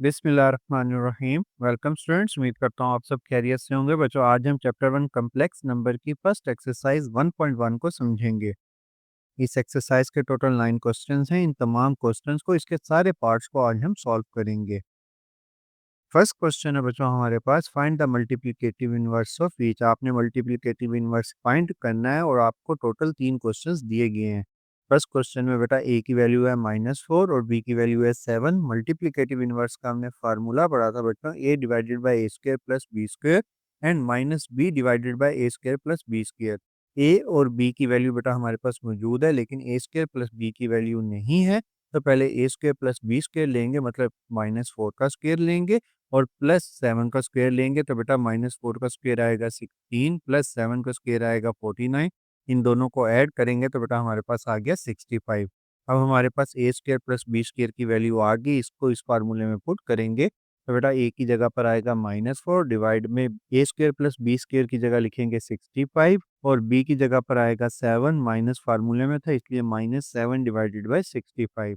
बिस्मिल्लाहिर्रहमानिर्रहीम। Welcome students, उम्मीद करता हूँ आप सब खैरियत से होंगे। बच्चों, आज हम चैप्टर 1 कम्प्लेक्स नंबर की फर्स्ट एक्सरसाइज 1.1 को समझेंगे। इस एक्सरसाइज के टोटल 9 क्वेश्चंस हैं। इन तमाम क्वेश्चंस को, इसके सारे पार्ट्स को आज हम सॉल्व करेंगे। फर्स्ट क्वेश्चन है बच्चों हमारे पास, find the multiplicative inverse of each. आपने मल्टीप्लिकेटिव इनवर्स फाइंड करना है और आपको टोटल 3 क्वेश्चंस दिए गए हैं। फर्स्ट क्वेश्चन में बेटा ए की वैल्यू है -4 और बी की वैल्यू है 7। मल्टीप्लिकेटिव इनवर्स का हमने फार्मूला पढ़ा था बच्चों, a divided by a square plus b square and minus b divided by a square plus b square. A और बी की वैल्यू बेटा हमारे पास मौजूद है, लेकिन ए स्क्वायर प्लस बी की वैल्यू नहीं है। तो पहले ए स्क्वायर प्लस बी स्क्वायर लेंगे, मतलब -4 का स्क्वायर लेंगे और प्लस 7 का स्क्वायर लेंगे। तो बेटा -4 का स्क्वायर आएगा 16 प्लस 7 का स्क्वायर आएगा 49। इन दोनों को ऐड करेंगे तो बेटा हमारे पास आ गया 65। अब हमारे पास ए स्क्वायर प्लस बी स्क्वायर की वैल्यू आ गई, इसको इस फार्मूले में पुट करेंगे तो बेटा ए की जगह पर आएगा -4 डिवाइड में ए स्क्वायर प्लस बी स्क्वायर की जगह लिखेंगे 65 और बी की जगह पर आएगा 7, माइनस फार्मूले में था इसलिए -7 डिवाइडेड बाई 65।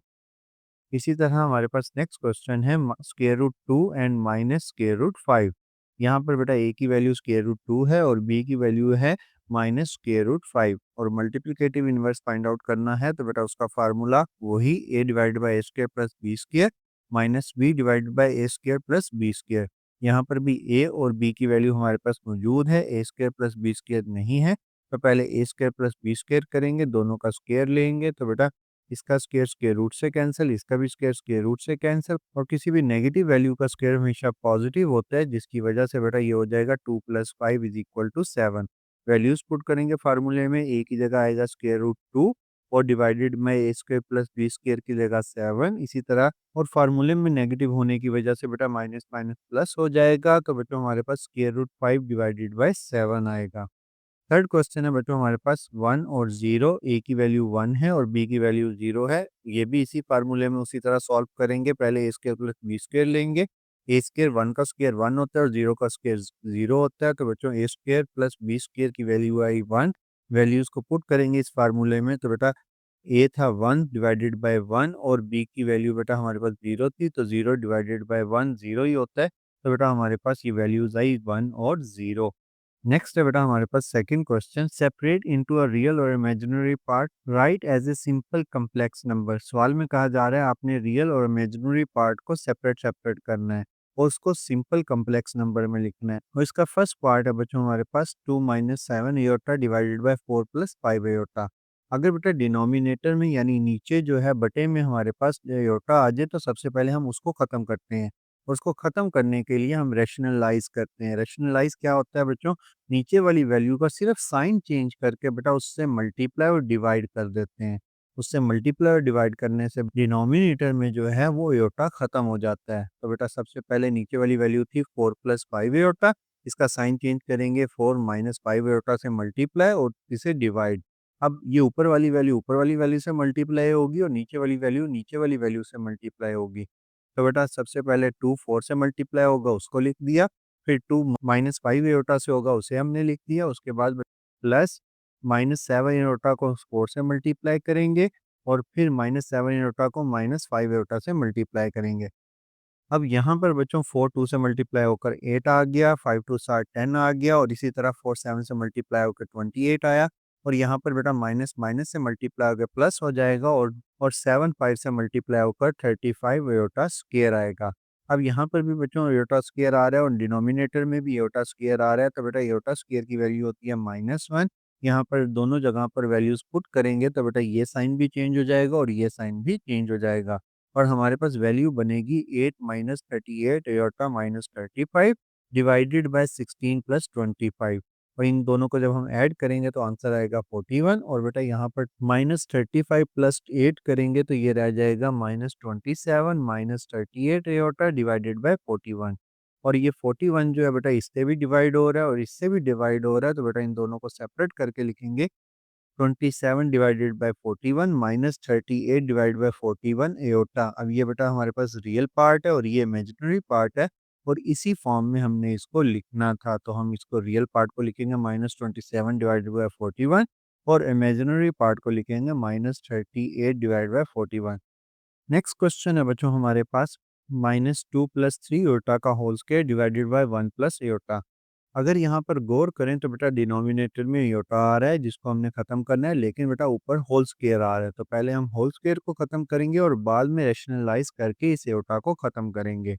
इसी तरह हमारे पास नेक्स्ट क्वेश्चन है square root 2 and minus square root 5। यहाँ पर बेटा ए की वैल्यू स्क्वायर रूट 2 है और बी की वैल्यू है माइनस स्क्वायर रूट 5 और मल्टीप्लिकेटिव इनवर्स फाइंड आउट करना है तो बेटा उसका फार्मूला वही a divide by a square plus b square minus b divide by a square plus b square. यहाँ पर भी ए और बी की वैल्यू हमारे पास मौजूद है, a square plus b square नहीं है। तो पहले ए स्क्वायर प्लस बी स्क्वायर करेंगे, दोनों का स्क्वायर लेंगे तो बेटा इसका स्क्वायर स्क्वायर रूट से कैंसिल, इसका भी स्क्वायर स्क्वायर रूट से कैंसिल और किसी भी नेगेटिव वैल्यू का स्क्वायर हमेशा पॉजिटिव होता है, जिसकी वजह से बेटा ये हो जाएगा 2 + 5 = 7। वैल्यूज पुट करेंगे फार्मूले में, ए की जगह आएगा स्क्वायर रूट 2 और डिवाइडेड में ए स्क्वायर प्लस बी स्क्वायर की जगह 7। इसी तरह और फार्मूले में नेगेटिव होने की वजह से बेटा माइनस माइनस प्लस हो जाएगा, तो बेटा हमारे पास स्क्वायर रूट 5 डिवाइडेड बाई 7 आएगा। थर्ड क्वेश्चन है बच्चों हमारे पास 1 और 0, ए की वैल्यू 1 है और बी की वैल्यू 0 है। ये भी इसी फार्मूले में उसी तरह सॉल्व करेंगे, पहले ए स्क्वायर प्लस बी स्क्वायर लेंगे। ए स्क्वायर 1 का स्क्वायर 1 होता है और 0 का स्क्वायर 0 होता है, तो बच्चों ए स्क्वायर प्लस बी स्क्वायर की वैल्यू आई 1। वैल्यूज को पुट करेंगे इस फार्मूले में तो बेटा ए था 1 डिवाइडेड बाय 1 और बी की वैल्यू बेटा हमारे पास 0 थी, तो 0 डिवाइडेड बाय 1 0 ही होता है। तो बेटा हमारे पास ये वैल्यूज आई 1 और 0। नेक्स्ट है बेटा हमारे पास second question, separate into a real और imaginary part, write as a simple complex number. सवाल में कहा जा रहा है आपने रियल और इमेजिनरी पार्ट को सेपरेट सेपरेट करना है और उसको सिंपल कम्प्लेक्स नंबर में लिखना है। और इसका फर्स्ट पार्ट है बच्चों हमारे पास 2 - 7 एयोटा डिवाइडेड बाय 4 + 5 एयोटा। अगर बेटा डिनोमिनेटर में यानी नीचे जो है बटे में हमारे पास एयोटा आ जाए तो सबसे पहले हम उसको ख़त्म करते हैं और उसको ख़त्म करने के लिए हम रैशनलाइज करते हैं। रैशनलाइज क्या होता है बच्चों, नीचे वाली वैल्यू का सिर्फ साइन चेंज करके बेटा उससे मल्टीप्लाई और डिवाइड कर देते हैं। उससे मल्टीप्लाई और डिवाइड करने से डिनोमिनेटर में जो है वो एयोटा ख़त्म हो जाता है। तो बेटा सबसे पहले नीचे वाली वैल्यू थी 4 + 5 एयोटा, इसका साइन चेंज करेंगे 4 - 5 एयोटा से मल्टीप्लाई और इसे डिवाइड। अब ये ऊपर वाली वैल्यू से मल्टीप्लाई होगी और नीचे वाली वैल्यू से मल्टीप्लाई होगी। तो बेटा सबसे पहले 2 4 से मल्टीप्लाई होगा उसको लिख दिया, फिर 2 -5 एयोटा से होगा उसे हमने लिख दिया, उसके बाद प्लस -7 एयोटा को 4 से मल्टीप्लाई करेंगे और फिर -7 एयोटा को -5 एयोटा से मल्टीप्लाई करेंगे। अब यहाँ पर बच्चों 4 2 से मल्टीप्लाई होकर 8 आ गया, 5 2 7 10 आ गया और इसी तरह 4 7 से मल्टीप्लाई होकर 28 आया और यहाँ पर बेटा माइनस माइनस से मल्टीप्लाई होकर प्लस हो जाएगा और 7 5 से मल्टीप्लाई होकर 35 एयोटा स्क्वायर आएगा। अब यहाँ पर भी बच्चों एयोटा स्क्वायर आ रहा है और डिनोमिनेटर में भी एयोटा स्क्वायर आ रहा है, तो बेटा एयोटा स्क्वायर की वैल्यू होती है -1। यहाँ पर दोनों जगह पर वैल्यूज पुट करेंगे तो बेटा ये साइन भी चेंज हो जाएगा और ये साइन भी चेंज हो जाएगा और हमारे पास वैल्यू बनेगी 8 - 38 एयोटा -35 डिवाइडेड बाय 16 + 25 और इन दोनों को जब हम ऐड करेंगे तो आंसर आएगा 41 और बेटा यहाँ पर -35 + 8 करेंगे तो ये रह जाएगा -27 - 38 एयोटा डिवाइडेड बाय 41 और ये 41 जो है बेटा इससे भी डिवाइड हो रहा है और इससे भी डिवाइड हो रहा है, तो बेटा इन दोनों को सेपरेट करके लिखेंगे 27 divided by 41 -38 divide by 41 aorta. अब ये बेटा हमारे पास रियल पार्ट है और ये इमेजिनरी पार्ट है और इसी फॉर्म में हमने इसको लिखना था, तो हम इसको रियल पार्ट को लिखेंगे -27 डिवाइडेड बाय 41 और इमेजिनरी पार्ट को लिखेंगे -38 डिवाइड बाय 41। नेक्स्ट क्वेश्चन है बच्चों हमारे पास -2 + 3 एयोटा का whole square divided by 1 + iota. अगर यहाँ पर गौर करें तो बेटा डिनोमिनेटर में एयोटा आ रहा है जिसको हमने ख़त्म करना है, लेकिन बेटा ऊपर होल स्क्वायर आ रहा है, तो पहले हम होल स्क्वायर को ख़त्म करेंगे और बाद में रैशनलाइज़ करके इस एयोटा को ख़त्म करेंगे।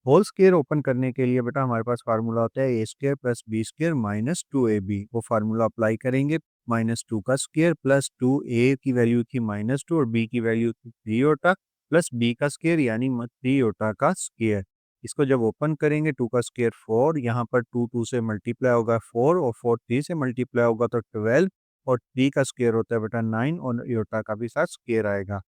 होल स्क्वायर ओपन करने के लिए बेटा हमारे पास फार्मूला होता है a square plus b square minus 2ab। वो फार्मूला अप्लाई करेंगे। -2 का स्क्वायर प्लस 2a की वैल्यू थी -2 और b की वैल्यू थी 3 ओटा प्लस b का स्क्वायर यानी 3 ओटा का स्क्वायर। इसको जब ओपन करेंगे 2 का स्क्वायर 4, यहाँ पर 2 2 से मल्टीप्लाई होगा 4 और 4 3 से मल्टीप्लाई होगा तो 12 और 3 का स्क्वायर होता है बेटा 9 और योटा का भी साथ स्क्वायर आएगा।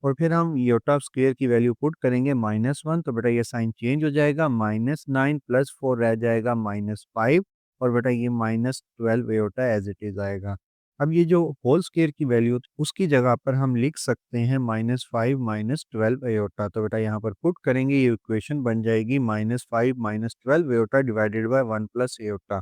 और फिर हम योटा स्क्वायर की वैल्यू पुट करेंगे -1, तो बेटा ये साइन चेंज हो जाएगा, -9 + 4 रह जाएगा -5 और बेटा ये -12 योटा एज इट इज़ आएगा। अब ये जो होल स्क्वायर की वैल्यू उसकी जगह पर हम लिख सकते हैं -5 -12 योटा, तो बेटा यहाँ पर पुट करेंगे ये इक्वेशन बन जाएगी -5 -12 योटा डिवाइडेड बाय 1 + योटा।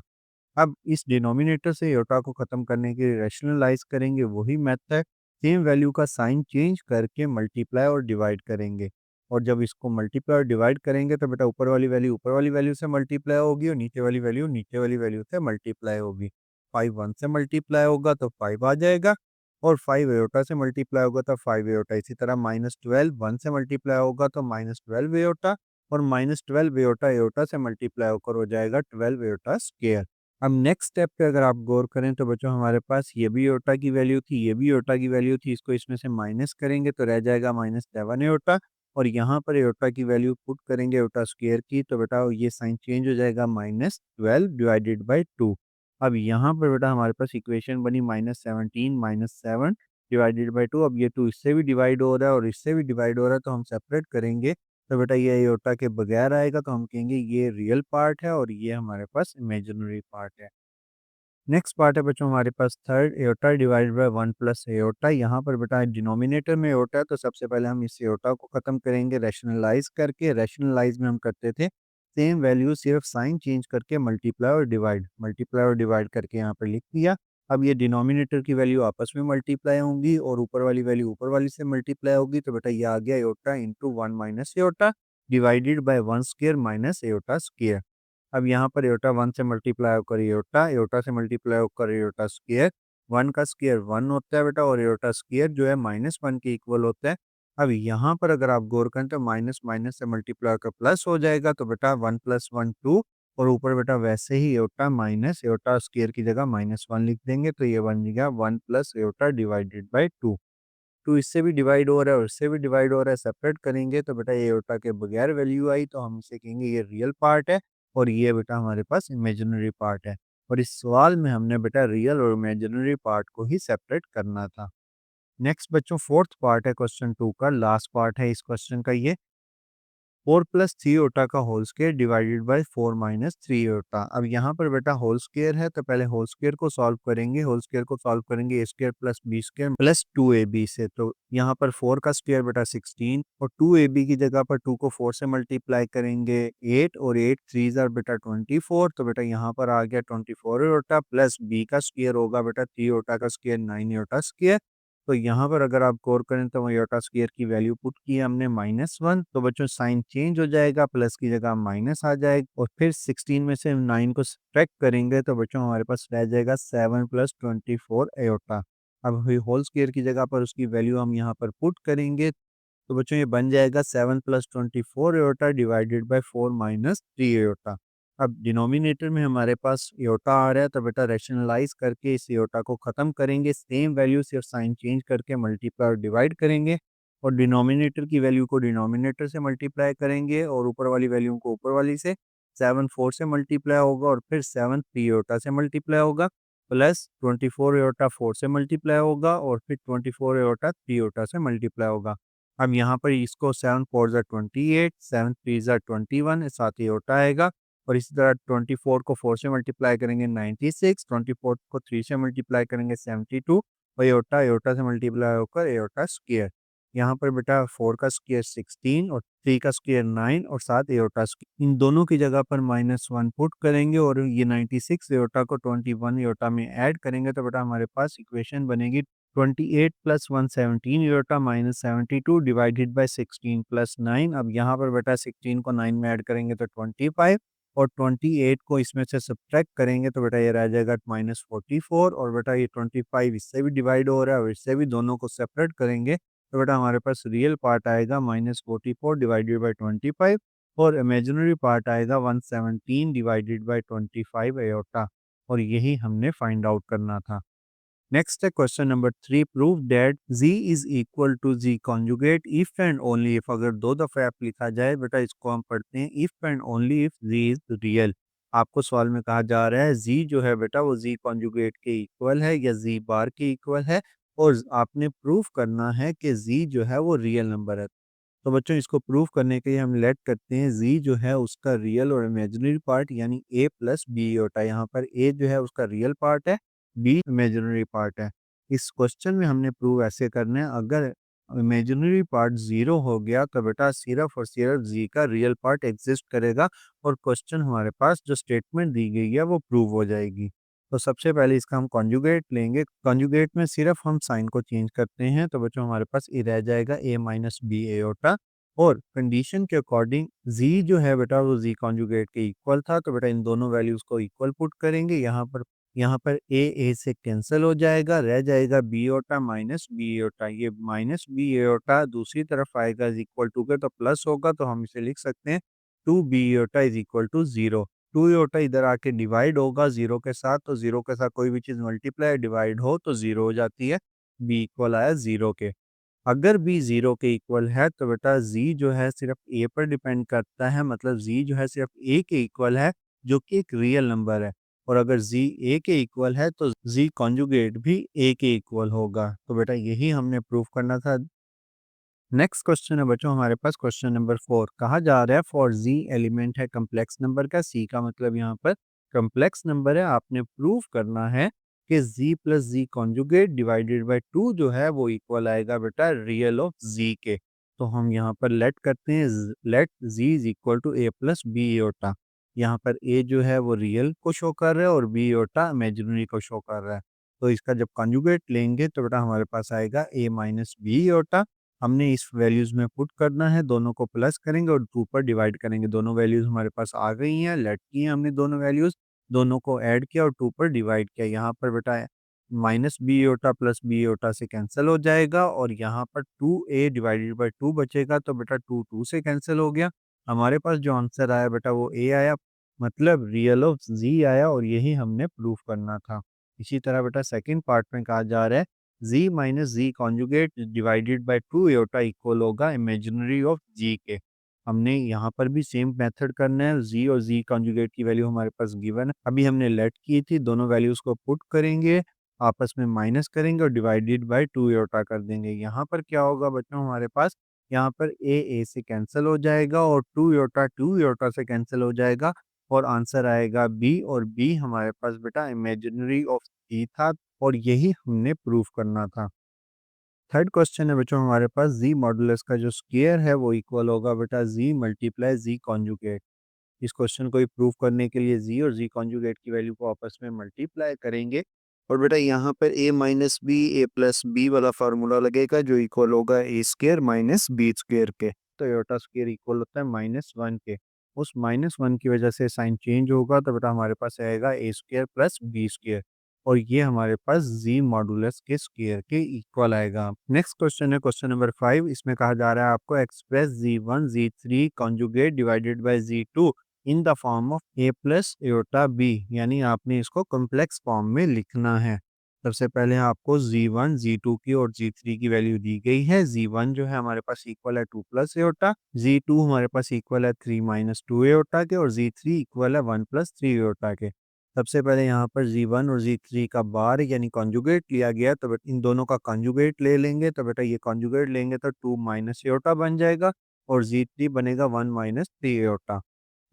अब इस डिनोमिनेटर से योटा को ख़त्म करने के लिए रैशनलाइज़ करेंगे, वही मेथड है। सेम वैल्यू का साइन चेंज करके मल्टीप्लाई और डिवाइड करेंगे। और जब इसको मल्टीप्लाई और डिवाइड करेंगे तो बेटा ऊपर वाली वैल्यू ऊपर वाली वैल्यू से मल्टीप्लाई होगी और नीचे वाली वैल्यू नीचे वाली वैल्यू से मल्टीप्लाई होगी। 5 1 से मल्टीप्लाई होगा तो 5 आ जाएगा और 5 एयोटा से मल्टीप्लाई होगा तो 5 एयोटा। इसी तरह -12 1 से मल्टीप्लाई होगा तो -12 एयोटा और -12 एयोटा एयोटा से मल्टीप्लाई होकर हो जाएगा 12 एयोटा स्क्वायर। अब नेक्स्ट स्टेप पे अगर आप गौर करें तो बच्चों हमारे पास ये भी एयोटा की वैल्यू थी, ये भी एयोटा की वैल्यू थी, इसको इसमें से माइनस करेंगे तो रह जाएगा -7 एयोटा और यहाँ पर एयोटा की वैल्यू पुट करेंगे एयोटा स्क्वायर की, तो बेटा ये साइन चेंज हो जाएगा -12 डिवाइडेड बाय 2। अब यहाँ पर बेटा हमारे पास इक्वेशन बनी -17 -7 डिवाइडेड बाय 2। अब ये 2 इससे भी डिवाइड हो रहा है और इससे भी डिवाइड हो रहा है, तो हम सेपरेट करेंगे तो बेटा ये एयोटा के बगैर आएगा, तो हम कहेंगे ये रियल पार्ट है और ये हमारे पास इमेजिनरी पार्ट है। नेक्स्ट पार्ट है बच्चों हमारे पास third iota divided by 1 + iota. यहाँ पर बेटा डिनोमिनेटर में एयोटा है, तो सबसे पहले हम इस एयोटा को ख़त्म करेंगे रैशनलाइज़ करके। रैशनलाइज़ में हम करते थे सेम वैल्यू सिर्फ साइन चेंज करके मल्टीप्लाई और डिवाइड करके यहाँ पर लिख दिया। अब ये डिनोमिनेटर की वैल्यू आपस में मल्टीप्लाई होंगी और ऊपर वाली वैल्यू ऊपर वाली से मल्टीप्लाई होगी, तो बेटा ये आ गया aorta into 1 minus aorta divided by 1 square minus iota square. अब यहाँ पर एयोटा 1 से मल्टीप्लाई होकर एयोटा, एयोटा से मल्टीप्लाई होकर एयोटा स्क्वायर, 1 का स्क्वायर 1 होता है बेटा और एयोटा स्क्वायर जो है -1 के इक्वल होता है। अब यहाँ पर अगर आप गौर करें तो माइनस माइनस से मल्टीप्लाई होकर प्लस हो जाएगा, तो बेटा 1 + 1 2 और ऊपर बेटा वैसे ही एयोटा माइनस एयोटा स्क्वायर की जगह -1 लिख देंगे, तो ये बन गया 1 + एयोटा डिवाइडेड बाय 2। 2 इससे भी डिवाइड हो रहा है और इससे भी डिवाइड हो रहा है, सेपरेट करेंगे तो बेटा ये एयोटा के बगैर वैल्यू आई, तो हम इसे कहेंगे ये रियल पार्ट है और ये बेटा हमारे पास इमेजिनरी पार्ट है। और इस सवाल में हमने बेटा रियल और इमेजिनरी पार्ट को ही सेपरेट करना था। नेक्स्ट बच्चों फोर्थ पार्ट है क्वेश्चन 2 का, लास्ट पार्ट है इस क्वेश्चन का ये। 4 + 3 ओटा का होल स्क्वायर डिवाइडेड बाय 4 - 3 ओटा। अब यहाँ पर बेटा होल स्क्वायर है, तो पहले होल स्क्वायर को सॉल्व करेंगे। होल स्क्वायर को सॉल्व करेंगे a square plus b square plus 2ab से। तो यहाँ पर 4 का स्क्वायर बेटा 16 और 2ab की जगह पर 2 को 4 से मल्टीप्लाई करेंगे 8 और 8 3 ज़ार बेटा 24, तो बेटा यहाँ पर आ गया 24 ओटा प्लस b का स्क्वायर होगा बेटा 3 ओटा का स्क्वायर 9 ओटा स्क्वायर। तो यहाँ पर अगर आप गौर करें तो आयोटा स्क्वायर की वैल्यू पुट की है हमने -1, तो बच्चों साइन चेंज हो जाएगा, प्लस की जगह माइनस आ जाएगा और फिर 16 में से 9 को सब्ट्रैक्ट करेंगे तो बच्चों हमारे पास रह जाएगा 7 + 24 आयोटा। अब वही होल स्क्वायर की जगह पर उसकी वैल्यू हम यहाँ पर पुट करेंगे, तो बच्चों ये बन जाएगा 7 + 24 एयोटा डिवाइडेड बाय 4 - 3 एयोटा। अब डिनोमिनेटर में हमारे पास एयोटा आ रहा है, तो बेटा रैशनलाइज़ करके इस एयोटा को ख़त्म करेंगे। सेम वैल्यू सिर्फ साइन चेंज करके मल्टीप्लाई और डिवाइड करेंगे और डिनोमिनेटर की वैल्यू को डिनोमिनेटर से मल्टीप्लाई करेंगे और ऊपर वाली वैल्यू को ऊपर वाली से। 7 4 से मल्टीप्लाई होगा और फिर 7 3 एयोटा से मल्टीप्लाई होगा प्लस 24 एयोटा 4 से मल्टीप्लाई होगा और फिर 24 एयोटा 3 एयोटा से मल्टीप्लाई होगा। अब यहाँ पर इसको 7 4 ज़ा 28, 7 3 ज़ा 21 साथ ही एयोटा आएगा और इसी तरह 24 को 4 से मल्टीप्लाई करेंगे 96, 24 को 3 से मल्टीप्लाई करेंगे 72 और एयोटा एयोटा से मल्टीप्लाई होकर एयोटा स्क्वायर। यहाँ पर बेटा 4 का स्क्वायर 16 और 3 का स्क्वायर 9 और साथ एयोटा स्क्वायर, इन दोनों की जगह पर -1 पुट करेंगे और ये 96 एयोटा को 21 एयोटा में ऐड करेंगे, तो बेटा हमारे पास इक्वेशन बनेगी 28 plus 117 aorta minus 72 divided by 16 plus 9। अब यहाँ पर बेटा 16 को 9 में ऐड करेंगे तो 25 और 28 को इसमें से सब्ट्रैक्ट करेंगे तो बेटा ये रह जाएगा माइनस 44 और बेटा ये 25 इससे भी डिवाइड हो रहा है और इससे भी, दोनों को सेपरेट करेंगे तो बेटा हमारे पास रियल पार्ट आएगा माइनस 44 डिवाइडेड बाई 25 और इमेजिनरी पार्ट आएगा 117 डिवाइडेड बाई 25 एयोटा। और यही हमने फाइंड आउट करना था। नेक्स्ट है question number 3, prove that z is equal to z conjugate if and only if. अगर दो दफे आप लिखा जाए बेटा इसको हम पढ़ते हैं if and only if z is real. आपको सवाल में कहा जा रहा है z जो है बेटा वो z कॉन्जुगेट के इक्वल है या z बार के इक्वल है और आपने प्रूफ करना है कि z जो है वो रियल नंबर है। तो बच्चों इसको प्रूफ करने के लिए हम लेट करते हैं z जो है उसका रियल और इमेजिनरी पार्ट यानी a प्लस बी होता है। यहाँ पर a जो है उसका रियल पार्ट है, b इमेजिनरी पार्ट है। इस क्वेश्चन में हमने प्रूव ऐसे करना है, अगर इमेजिनरी पार्ट ज़ीरो हो गया तो बेटा सिर्फ और सिर्फ z का रियल पार्ट एग्जिस्ट करेगा और क्वेश्चन हमारे पास जो स्टेटमेंट दी गई है वो प्रूव हो जाएगी। तो सबसे पहले इसका हम कॉन्जुगेट लेंगे। कॉन्जुगेट में सिर्फ हम साइन को चेंज करते हैं तो बच्चों हमारे पास ये रह जाएगा a माइनस बी एयोटा और कंडीशन के अकॉर्डिंग z जो है बेटा वो z कॉन्जुगेट के इक्वल था तो बेटा इन दोनों वैल्यूज को इक्वल पुट करेंगे। यहाँ पर a से कैंसिल हो जाएगा, रह जाएगा B iota minus B iota. ये माइनस बी एयोटा दूसरी तरफ आएगा इज इक्वल टू के तो प्लस होगा तो हम इसे लिख सकते हैं 2b iota is equal to 0। 2 iota इधर आके डिवाइड होगा 0 के साथ तो 0 के साथ कोई भी चीज़ मल्टीप्लाई डिवाइड हो तो 0 हो जाती है। b इक्वल आया 0 के। अगर b 0 के इक्वल है तो बेटा z जो है सिर्फ a पर डिपेंड करता है, मतलब z जो है सिर्फ a के इक्वल है जो कि एक रियल नंबर है। और अगर z a के इक्वल है तो z कॉन्जुगेट भी a के इक्वल होगा। तो बेटा यही हमने प्रूफ करना था। नेक्स्ट क्वेश्चन है बच्चों हमारे पास क्वेश्चन नंबर 4। कहा जा रहा है फॉर z एलिमेंट है कम्प्लेक्स नंबर का, c का मतलब यहाँ पर कम्प्लेक्स नंबर है। आपने प्रूफ करना है कि z plus z conjugate divided by 2 जो है वो इक्वल आएगा बेटा रियल ऑफ z के। तो हम यहाँ पर लेट करते हैं let z is equal to a plus B iota. यहाँ पर a जो है वो रियल को शो कर रहा है और b एयोटा इमेजिनरी को शो कर रहा है। तो इसका जब कॉन्जुगेट लेंगे तो बेटा हमारे पास आएगा a माइनस बी एयोटा। हमने इस वैल्यूज़ में पुट करना है, दोनों को प्लस करेंगे और 2 पर डिवाइड करेंगे। दोनों वैल्यूज़ हमारे पास आ गई हैं, लेट की हैं हमने दोनों वैल्यूज़, दोनों को ऐड किया और 2 पर डिवाइड किया। यहाँ पर बेटा minus B iota plus B iota से कैंसिल हो जाएगा और यहाँ पर 2a डिवाइडेड बाई 2 बचेगा तो बेटा 2 2 से कैंसिल हो गया। हमारे पास जो आंसर आया बेटा वो a आया, मतलब रियल ऑफ z आया और यही हमने प्रूफ करना था। इसी तरह बेटा सेकंड पार्ट में कहा जा रहा है z minus z conjugate divided by 2 iota equal होगा इमेजिनरी ऑफ g के। हमने यहाँ पर भी सेम मेथड करना है, z और z कॉन्जुगेट की वैल्यू हमारे पास गिवन है, अभी हमने लेट की थी, दोनों वैल्यूज को पुट करेंगे, आपस में माइनस करेंगे और डिवाइडेड बाय 2 एयोटा कर देंगे। यहाँ पर क्या होगा बच्चों हमारे पास, यहाँ पर a से कैंसिल हो जाएगा और 2 एयोटा से कैंसिल हो जाएगा और आंसर आएगा b और b हमारे पास बेटा इमेजिनरी ऑफ g था और यही हमने प्रूफ करना था। थर्ड क्वेश्चन है बच्चों हमारे पास z मॉडुलस का जो स्क्वायर है वो इक्वल होगा बेटा z मल्टीप्लाई z कॉन्जुगेट। इस क्वेश्चन को प्रूफ करने के लिए z और z कॉन्जुगेट की वैल्यू को आपस में मल्टीप्लाई करेंगे और बेटा यहाँ पर a minus B A plus B वाला फार्मूला लगेगा जो इक्वल होगा A square minus B square के। तो एयोटा स्क्वायर इक्वल होता है -1 के। उस -1 की वजह से साइन चेंज होगा तो बेटा हमारे पास आएगा ए स्क्वायर प्लस बी स्क्वायर और ये हमारे पास z मॉडुलस के स्क्वायर के इक्वल आएगा। नेक्स्ट क्वेश्चन है क्वेश्चन नंबर 5। इसमें कहा जा रहा है आपको express z1 z3 conjugate divided bye z2 in the form of a plus aorta b, यानी आपने इसको कॉम्प्लेक्स फॉर्म में लिखना है। सबसे पहले आपको z1 z2 की और z3 की वैल्यू दी गई है। z1 जो है हमारे पास इक्वल है 2 प्लस एयोटा, z2 हमारे पास इक्वल है 3 माइनस 2 एयोटा के और z3 इक्वल है 1 प्लस 3 एयोटा के। सबसे पहले यहाँ पर z1 और z3 का बार यानी कॉन्जुगेट लिया गया तो इन दोनों का कॉन्जुगेट ले लेंगे तो बेटा ये कॉन्जुगेट लेंगे तो 2 माइनस एयोटा बन जाएगा और z3 बनेगा 1 माइनस 3 एयोटा।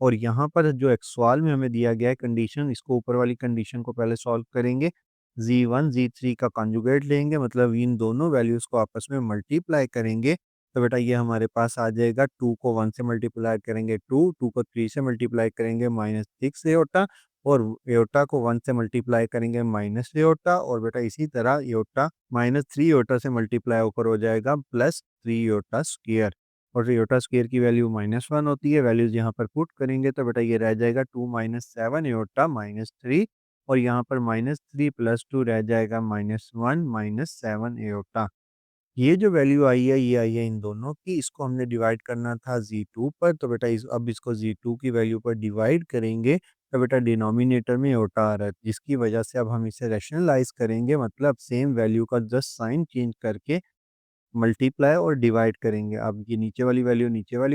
और यहाँ पर जो एक सवाल में हमें दिया गया है कंडीशन, इसको ऊपर वाली कंडीशन को पहले सॉल्व करेंगे। z1 z3 का कॉन्जुगेट लेंगे, मतलब इन दोनों वैल्यूज़ को आपस में मल्टीप्लाई करेंगे तो बेटा ये हमारे पास आ जाएगा 2 को 1 से मल्टीप्लाई करेंगे 2 को 3 से मल्टीप्लाई करेंगे -6 एयोटा और एओर्टा को 1 से मल्टीप्लाई करेंगे माइनस एओर्टा, और बेटा इसी तरह एओर्टा -3 एओर्टा से मल्टीप्लाई होकर हो जाएगा +3 एओर्टा स्क्वायर, और एओर्टा स्क्वायर की वैल्यू -1 होती है। वैल्यूज़ यहाँ पर पुट करेंगे तो बेटा ये रह जाएगा 2 - 7 एओर्टा -3, और यहाँ पर -3 + 2 रह जाएगा -1 - 7 एओर्टा। ये जो वैल्यू आई है, ये आई है इन दोनों की, इसको हमने डिवाइड करना था Z2 पर, तो बेटा अब इसको Z2 की वैल्यू पर डिवाइड करेंगे, तो बेटा डिनोमिनेटर में एओर्टा आ रहा है, जिसकी वजह से अब हम इसे रैशनलाइज़ करेंगे, मतलब सेम वैल्यू का जस्ट साइन चेंज करके मल्टीप्लाई और डिवाइड करेंगे। अब ये नीचे वाली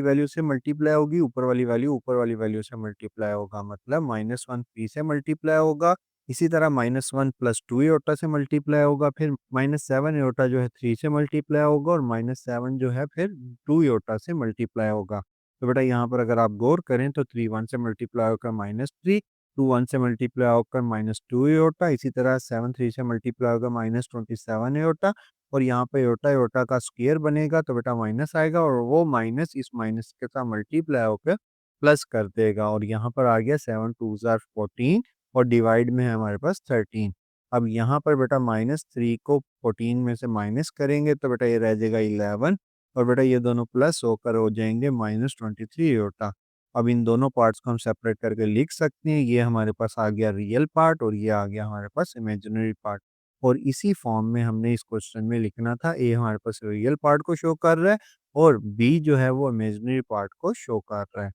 वैल्यू से मल्टीप्लाई होगी, ऊपर वाली वैल्यू ऊपर वाली वैल्यू से मल्टीप्लाई होगा, मतलब -1 3 से मल्टीप्लाई होगा। इसी तरह -1 + 2 एओर्टा से मल्टीप्लाई होगा, फिर -7 एओर्टा जो है 3 से मल्टीप्लाई होगा, और -7 जो है फिर 2 एओर्टा से मल्टीप्लाई होगा। तो बेटा यहाँ पर अगर आप गौर करें तो 3 1 से मल्टीप्लाई होकर -3, 2 1 से मल्टीप्लाई होकर -2 एओर्टा, इसी तरह 7 3 से मल्टीप्लाई होगा -27 एओर्टा, और यहाँ पे एओर्टा एओर्टा का स्क्वायर बनेगा, तो बेटा माइनस आएगा, और वो माइनस इस माइनस के साथ मल्टीप्लाई होकर प्लस कर देगा, और यहाँ पर आ गया 7 2 ज़ार 14, और डिवाइड में है हमारे पास 13। अब यहाँ पर बेटा -3 को 14 में से माइनस करेंगे तो बेटा ये रह जाएगा 11, और बेटा ये दोनों प्लस होकर हो जाएंगे -23 एओर्टा। अब इन दोनों पार्ट्स को हम सेपरेट करके लिख सकते हैं, ये हमारे पास आ गया रियल पार्ट, और ये आ गया हमारे पास इमेजिनरी पार्ट, और इसी फॉर्म में हमने इस क्वेश्चन में लिखना था। ए हमारे पास रियल पार्ट को शो कर रहा है, और बी जो है वो इमेजिनरी पार्ट को शो कर रहा है।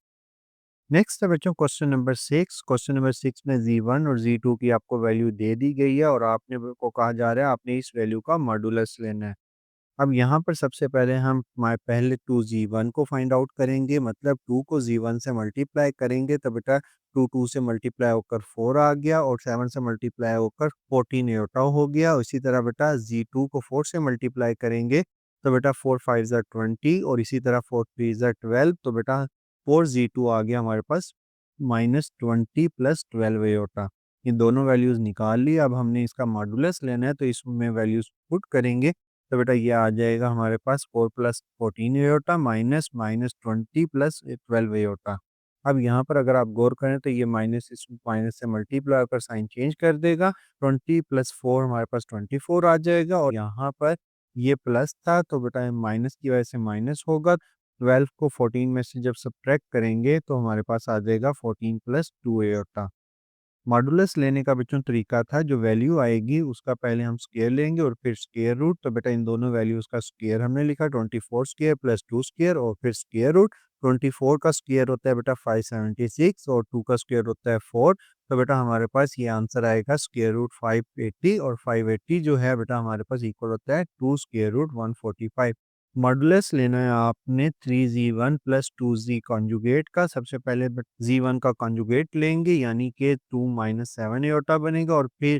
नेक्स्ट है बच्चों क्वेश्चन नंबर 6। क्वेश्चन नंबर 6 में Z1 और Z2 की आपको वैल्यू दे दी गई है, और आपने को कहा जा रहा है आपने इस वैल्यू का मॉडुलस लेना है। अब यहाँ पर सबसे पहले हम पहले 2Z1 को फाइंड आउट करेंगे, मतलब 2 को Z1 से मल्टीप्लाई करेंगे, तो बेटा 2 2 से मल्टीप्लाई होकर 4 आ गया, और 7 से मल्टीप्लाई होकर 14 एओर्टा हो गया। इसी तरह बेटा Z2 को 4 से मल्टीप्लाई करेंगे, तो बेटा 4 5 ज़ा 20, और इसी तरह 4 3 ज़ा 12, तो बेटा 4Z2 आ गया हमारे पास -20 + 12 एओर्टा। ये दोनों वैल्यूज़ निकाल ली। अब हमने इसका मॉडुलस लेना है, तो इसमें वैल्यूज़ पुट करेंगे, तो बेटा ये आ जाएगा हमारे पास 4 + 14 एओर्टा माइनस -20 + 12 एओर्टा। अब यहाँ पर अगर आप गौर करें तो ये माइनस इस माइनस से मल्टीप्लाई होकर साइन चेंज कर देगा, 20 + 4 हमारे पास 24 आ जाएगा, और यहाँ पर ये प्लस था तो बेटा माइनस की वजह से माइनस होगा। 12 को 14 में से जब सब्ट्रैक्ट करेंगे तो हमारे पास आ जाएगा 14 + 2 एओर्टा। मॉडुलस लेने का बच्चों तरीका था, जो वैल्यू आएगी उसका पहले हम स्क्वायर लेंगे और फिर स्क्वायर रूट, तो बेटा इन दोनों वैल्यूज़ का स्क्वायर हमने लिखा 24 स्क्वायर + 2 स्क्वायर, और फिर स्क्वायर रूट। 24 का स्क्वायर होता है बेटा 576, और 2 का स्क्वायर होता है 4, तो बेटा हमारे पास ये आंसर आएगा स्क्वायर रूट 580, और 580 जो है बेटा हमारे पास इक्वल होता है 2 स्क्वायर रूट 145। मॉडुलस लेना है आपने 3Z1 + 2Z कॉन्जुगेट का। सबसे पहले Z1 का कॉन्जुगेट लेंगे, यानी कि 2 - 7 एओर्टा बनेगा, और फिर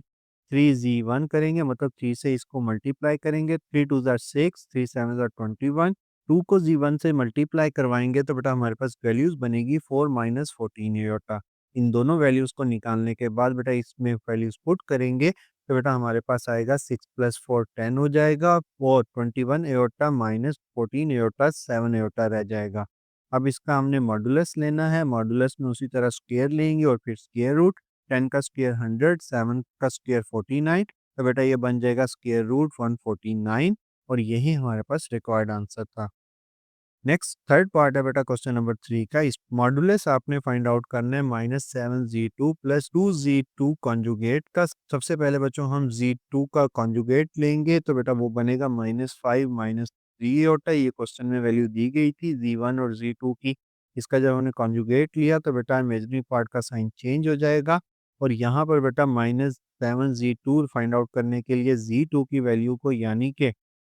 3Z1 करेंगे, मतलब 3 से इसको मल्टीप्लाई करेंगे, 3 2 ज़ार 6, 3 7 ज़ार 21। 2 को Z1 से मल्टीप्लाई करवाएंगे तो बेटा हमारे पास वैल्यूज़ बनेगी 4 - 14 एओर्टा। इन दोनों वैल्यूज़ को निकालने के बाद बेटा इसमें वैल्यूज़ पुट करेंगे, तो बेटा हमारे पास आएगा 6 + 4 10 हो जाएगा, और 21 एओर्टा माइनस 14 एओर्टा 7 एओर्टा रह जाएगा। अब इसका हमने मॉडुलस लेना है, मॉडुलस में उसी तरह स्क्वायर लेंगे और फिर स्क्वायर रूट। 10 का स्क्वायर 100, 7 का स्क्वायर 49, तो बेटा ये बन जाएगा स्क्वायर रूट 149, और यही हमारे पास रिक्वायर्ड आंसर था। नेक्स्ट थर्ड पार्ट है बेटा क्वेश्चन नंबर 3 का। इस मॉडुलस आपने फाइंड आउट करना है -7Z2 + 2Z2 कॉन्जुगेट का। सबसे पहले बच्चों हम Z2 का कॉन्जुगेट लेंगे, तो बेटा वो बनेगा -5 - 3 एओर्टा। ये क्वेश्चन में वैल्यू दी गई थी Z1 और Z2 की। इसका जब हमने कॉन्जुगेट लिया तो बेटा इमेजिनरी पार्ट का साइन चेंज हो जाएगा, और यहाँ पर बेटा -7Z2 फाइंड आउट करने के लिए Z2 की वैल्यू को, यानी कि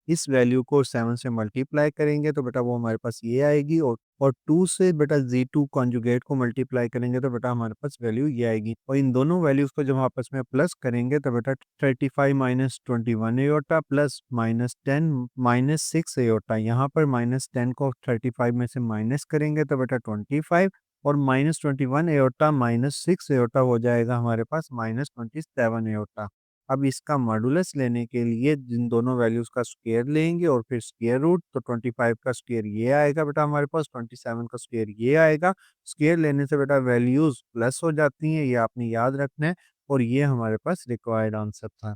इस वैल्यू को 7 से मल्टीप्लाई करेंगे तो बेटा वो हमारे पास ये आएगी, और 2 से बेटा Z2 कॉन्जुगेट को मल्टीप्लाई करेंगे तो बेटा हमारे पास वैल्यू ये आएगी, और इन दोनों वैल्यूज़ को जब हम आपस में प्लस करेंगे तो बेटा 35 - 21 एओर्टा प्लस -10 - 6 एओर्टा। यहाँ पर -10 को 35 में से माइनस करेंगे तो बेटा 25, और -21 एओर्टा -6 एओर्टा हो जाएगा हमारे पास -27 एओर्टा। अब इसका मॉडुलस लेने के लिए जिन दोनों वैल्यूज़ का स्क्वायर लेंगे और फिर स्क्वायर रूट, तो 25 का स्क्वायर ये आएगा बेटा हमारे पास, 27 का स्क्वायर ये आएगा। स्क्वायर लेने से बेटा वैल्यूज़ प्लस हो जाती हैं, ये आपने याद रखना है और ये हमारे पास रिक्वायर्ड आंसर था।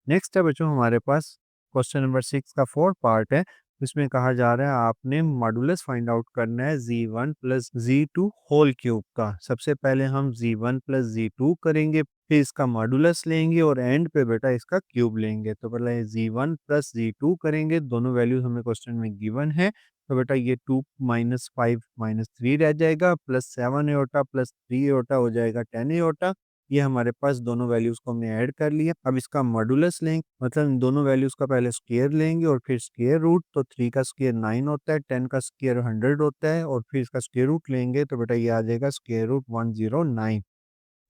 नेक्स्ट है बच्चों हमारे पास क्वेश्चन नंबर 6 का 4th पार्ट है। इसमें कहा जा रहा है आपने मॉडुलस फाइंड आउट करना है Z1 plus Z2 whole cube का। सबसे पहले हम Z1 प्लस Z2 करेंगे, फिर इसका मॉडुलस लेंगे और एंड पे बेटा इसका क्यूब लेंगे। तो पहले Z1 प्लस Z2 करेंगे, दोनों वैल्यूज हमें क्वेश्चन में गिवन है। तो बेटा ये 2 माइनस 5 माइनस 3 रह जाएगा, प्लस 7 एओटा प्लस 3 एओटा हो जाएगा 10 एओटा। ये हमारे पास दोनों वैल्यूज़ को हमने ऐड कर लिया। अब इसका मॉडुलस लेंगे, मतलब इन दोनों वैल्यूज़ का पहले स्क्वायर लेंगे और फिर स्क्वायर रूट, तो 3 का स्क्वायर 9 होता है, 10 का स्क्वायर 100 होता है और फिर इसका स्क्वायर रूट लेंगे तो बेटा ये आ जाएगा स्क्वायर रूट 109।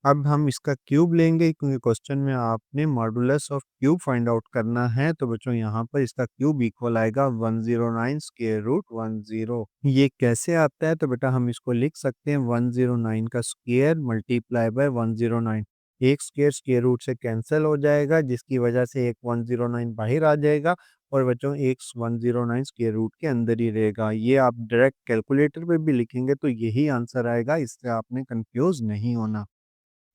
अब हम इसका क्यूब लेंगे क्योंकि क्वेश्चन में आपने modulus of cube find out करना है, तो बच्चों यहाँ पर इसका क्यूब इक्वल आएगा 109 स्क्वायर रूट 10। ये कैसे आता है, तो बेटा हम इसको लिख सकते हैं 109 का स्क्वायर मल्टीप्लाई बाय 109। एक स्क्वायर स्क्वायर रूट से कैंसिल हो जाएगा, जिसकी वजह से एक 109 बाहर आ जाएगा और बच्चों एक 109 स्क्वायर रूट के अंदर ही रहेगा। ये आप डायरेक्ट कैलकुलेटर पे भी लिखेंगे तो यही आंसर आएगा, इससे आपने कंफ्यूज नहीं होना।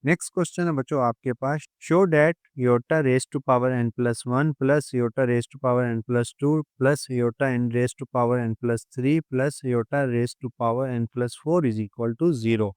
नेक्स्ट क्वेश्चन है बच्चों आपके पास, show that iota raise to power n plus 1 plus iota raise to power n plus 2 plus iota n raise to power n plus 3 plus iota raise to power n plus 4 is equal to 0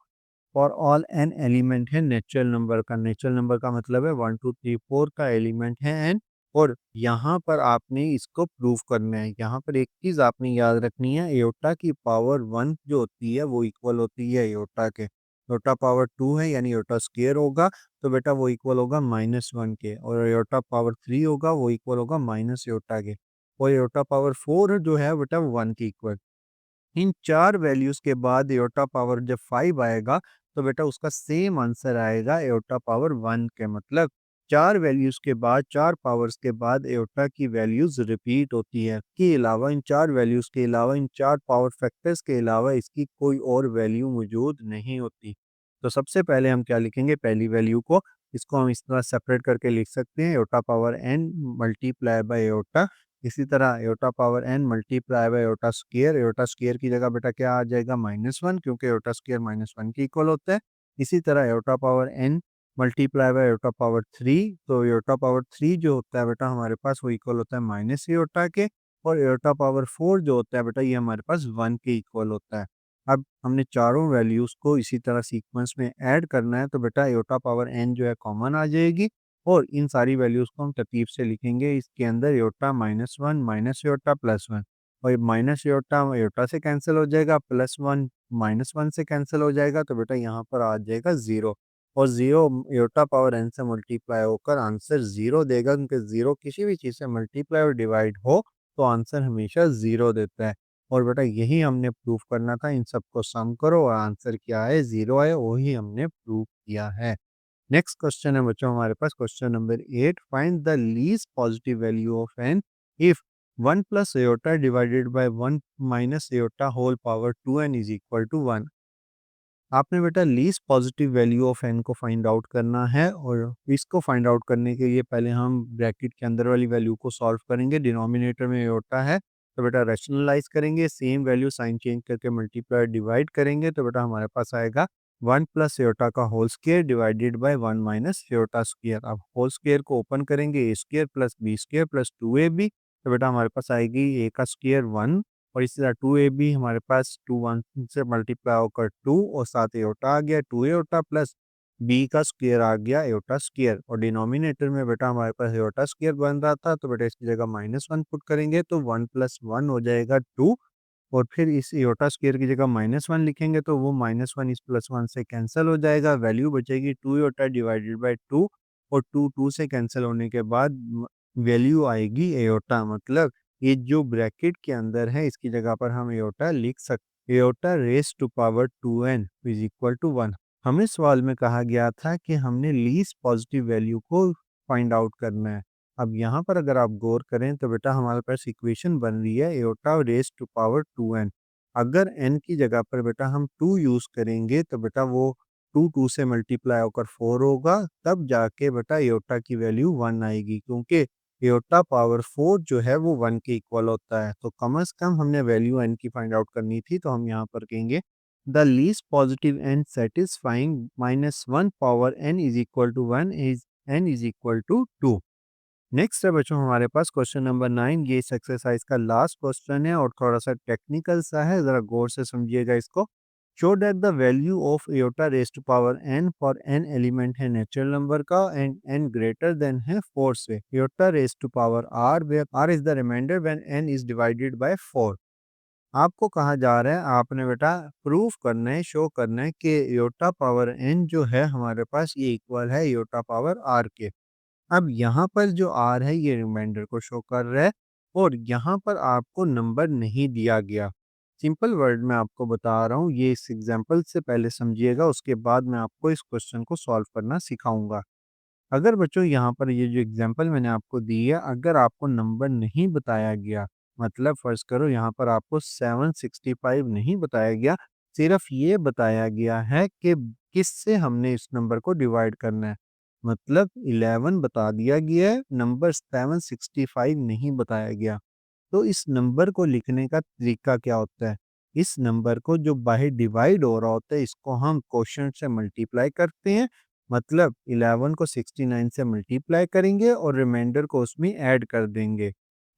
for all n element है natural number का। Natural number का मतलब है 1 2 3 4 का element है n, और यहाँ पर आपने इसको प्रूव करना है। यहाँ पर एक चीज़ आपने याद रखनी है, एयोटा की पावर 1 जो होती है वो इक्वल होती है एयोटा के। एयोटा पावर 2 है यानी एयोटा स्क्वायर होगा तो बेटा वो इक्वल होगा -1 के, और एयोटा पावर 3 होगा वो इक्वल होगा माइनस एयोटा के, और एयोटा पावर 4 जो है बेटा 1 के इक्वल। इन चार वैल्यूज के बाद एयोटा पावर जब 5 आएगा तो बेटा उसका सेम आंसर आएगा एयोटा पावर 1 के। मतलब चार वैल्यूज के बाद, चार पावर्स के बाद एयोटा की वैल्यूज रिपीट होती है। के अलावा इन चार वैल्यूज के अलावा, इन चार पावर फैक्टर्स के अलावा इसकी कोई और वैल्यू मौजूद नहीं होती। तो सबसे पहले हम क्या लिखेंगे, पहली वैल्यू को, इसको हम इस तरह सेपरेट करके लिख सकते हैं, aorta power n multiply by aorta. इसी तरह aorta power n multiply by aorta square, aorta square की जगह बेटा क्या आ जाएगा -1, क्योंकि एयोटा स्क्वायर -1 के इक्वल होता है। इसी तरह aorta power n multiply by aorta power 3, तो एयोटा पावर 3 जो होता है बेटा हमारे पास वो इक्वल होता है माइनस एयोटा के, और एयोटा पावर 4 जो होता है बेटा ये हमारे पास 1 के इक्वल होता है। अब हमने चारों वैल्यूज़ को इसी तरह सीक्वेंस में ऐड करना है, तो बेटा एयोटा पावर n जो है कॉमन आ जाएगी और इन सारी वैल्यूज़ को हम तरतीब से लिखेंगे। इसके अंदर एयोटा -1 माइनस एयोटा +1, और ये माइनस एयोटा एयोटा से कैंसिल हो जाएगा, +1 -1 से कैंसिल हो जाएगा, तो बेटा यहाँ पर आ जाएगा 0, और 0 एयोटा पावर n से मल्टीप्लाई होकर आंसर 0 देगा, क्योंकि 0 किसी भी चीज़ से मल्टीप्लाई और डिवाइड हो तो आंसर हमेशा 0 देता है। और बेटा यही हमने प्रूफ करना था, इन सबको सम करो और आंसर क्या है 0 है, वही हमने प्रूफ किया है। नेक्स्ट क्वेश्चन है बच्चों हमारे पास question number 8, find the least positive value of n if 1 plus iota divided by 1 minus iota whole power 2n is equal to 1। आपने बेटा least positive value of n को फाइंड आउट करना है, और इसको फाइंड आउट करने के लिए पहले हम ब्रैकेट के अंदर वाली वैल्यू को सॉल्व करेंगे। डिनोमिनेटर में एयोटा है तो बेटा रैशनलाइज करेंगे, सेम वैल्यू साइन चेंज करके मल्टीप्लाई डिवाइड करेंगे, तो बेटा हमारे पास आएगा 1 प्लस एयोटा का whole square divided by 1 minus iota square. अब होल स्क्वायर को ओपन करेंगे, a square plus b square plus 2ab, तो बेटा हमारे पास आएगी ए का स्क्वायर 1, और इसी तरह 2ab हमारे पास 2 1 से मल्टीप्लाई होकर 2, और साथ एयोटा आ गया 2 एयोटा प्लस बी का स्क्वायर आ गया एयोटा स्क्वायर, और डिनोमिनेटर में बेटा हमारे पास एयोटा स्क्वायर बन रहा था तो बेटा इसकी जगह -1 पुट करेंगे तो 1 प्लस 1 हो जाएगा 2, और फिर इस एयोटा स्क्वायर की जगह -1 लिखेंगे तो वो -1 इस +1 से कैंसिल हो जाएगा, वैल्यू बचेगी 2 एयोटा डिवाइडेड बाय 2, और 2 2 से कैंसिल होने के बाद वैल्यू आएगी एयोटा। मतलब ये जो ब्रैकेट के अंदर है इसकी जगह पर हम एयोटा लिख सकते, iota raise to power 2n is equal to 1। हमें सवाल में कहा गया था कि हमने लीस्ट पॉजिटिव वैल्यू को फाइंड आउट करना है। अब यहाँ पर अगर आप गौर करें तो बेटा हमारे पास इक्वेशन बन रही है aorta raise to power 2n। अगर n की जगह पर बेटा हम 2 यूज़ करेंगे तो बेटा वो 2 से मल्टीप्लाई होकर 4 होगा, तब जाके बेटा एयोटा की वैल्यू 1 आएगी, क्योंकि एयोटा पावर 4 जो है वो 1 के इक्वल होता है। तो कम से कम हमने वैल्यू n की फाइंड आउट करनी थी, तो हम यहाँ पर कहेंगे the least positive and satisfying -1 power n is equal to 1 is n is equal to 2। Next है बच्चों हमारे पास क्वेश्चन नंबर 9। ये इस एक्सरसाइज का लास्ट क्वेश्चन है और थोड़ा सा टेक्निकल सा है, जरा गौर से समझिएगा इसको। Show that the value of iota raised to power n for n element है नेचुरल नंबर का एंड n ग्रेटर देन है 4 से। Iota raised to power r where r is the remainder when n is divided by 4। आपको कहा जा रहा है, आपने बेटा प्रूफ करना है, शो करना है कि एयोटा पावर n जो है हमारे पास ये इक्वल है एयोटा पावर r के। अब यहाँ पर जो r है ये रिमाइंडर को शो कर रहा है और यहाँ पर आपको नंबर नहीं दिया गया। सिंपल वर्ड में आपको बता रहा हूँ, ये इस एग्जांपल से पहले समझिएगा, उसके बाद मैं आपको इस क्वेश्चन को सॉल्व करना सिखाऊंगा। अगर बच्चों यहाँ पर ये जो एग्जांपल मैंने आपको दी है, अगर आपको नंबर नहीं बताया गया, मतलब फर्ज करो यहाँ पर आपको 765 नहीं बताया गया, सिर्फ ये बताया गया है कि किससे हमने इस नंबर को डिवाइड करना है, मतलब 11 बता दिया गया है, नंबर 765 नहीं बताया गया। तो इस नंबर को लिखने का तरीका क्या होता है? इस नंबर को जो बाहर डिवाइड हो रहा होता है, इसको हम कोशंट से मल्टीप्लाई करते हैं, मतलब 11 को 69 से मल्टीप्लाई करेंगे और रिमाइंडर को उसमें ऐड कर देंगे।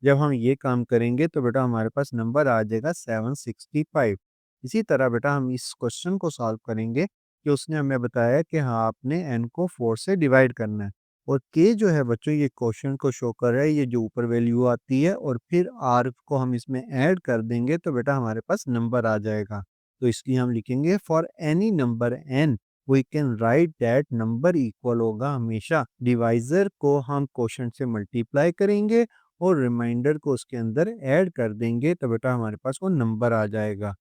जब हम ये काम करेंगे तो बेटा हमारे पास नंबर आ जाएगा 765। इसी तरह बेटा हम इस क्वेश्चन को सॉल्व करेंगे कि उसने हमें बताया कि हाँ आपने n को 4 से डिवाइड करना है और k जो है बच्चों ये क्वेश्चन को शो कर रहा है, ये जो ऊपर वैल्यू आती है और फिर r को हम इसमें ऐड कर देंगे तो बेटा हमारे पास नंबर आ जाएगा। तो इसलिए हम लिखेंगे for any number n we can write that number equal होगा हमेशा, डिवाइजर को हम क्वोशंट से मल्टीप्लाई करेंगे और रिमाइंडर को उसके अंदर ऐड कर देंगे तो बेटा हमारे पास वो नंबर आ जाएगा।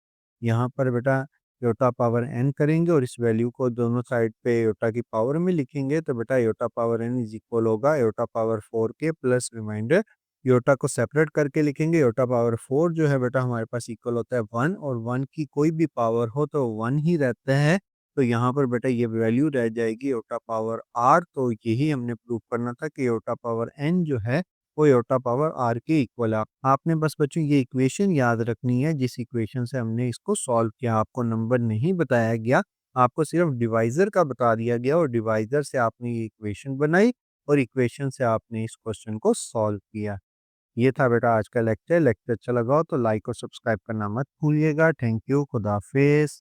यहाँ पर बेटा योटा पावर n करेंगे और इस वैल्यू को दोनों साइड पे योटा की पावर में लिखेंगे तो बेटा iota power n is equal होगा योटा पावर 4 के प्लस रिमाइंडर। योटा को सेपरेट करके लिखेंगे, योटा पावर 4 जो है बेटा हमारे पास इक्वल होता है 1 और 1 की कोई भी पावर हो तो 1 ही रहता है। तो यहाँ पर बेटा ये वैल्यू रह जाएगी योटा पावर r। तो यही हमने प्रूव करना था कि योटा पावर n जो है वो योटा पावर r के इक्वल है। आपने बस बच्चों ये इक्वेशन याद रखनी है जिस इक्वेशन से हमने इसको सॉल्व किया। आपको नंबर नहीं बताया गया, आपको सिर्फ डिवाइजर का बता दिया गया और डिवाइजर से आपने ये इक्वेशन बनाई और इक्वेशन से आपने इस क्वेश्चन को सॉल्व किया। ये था बेटा आज का लेक्चर। लेक्चर अच्छा लगा हो तो लाइक और सब्सक्राइब करना मत भूलिएगा। थैंक यू, खुदा हाफिज।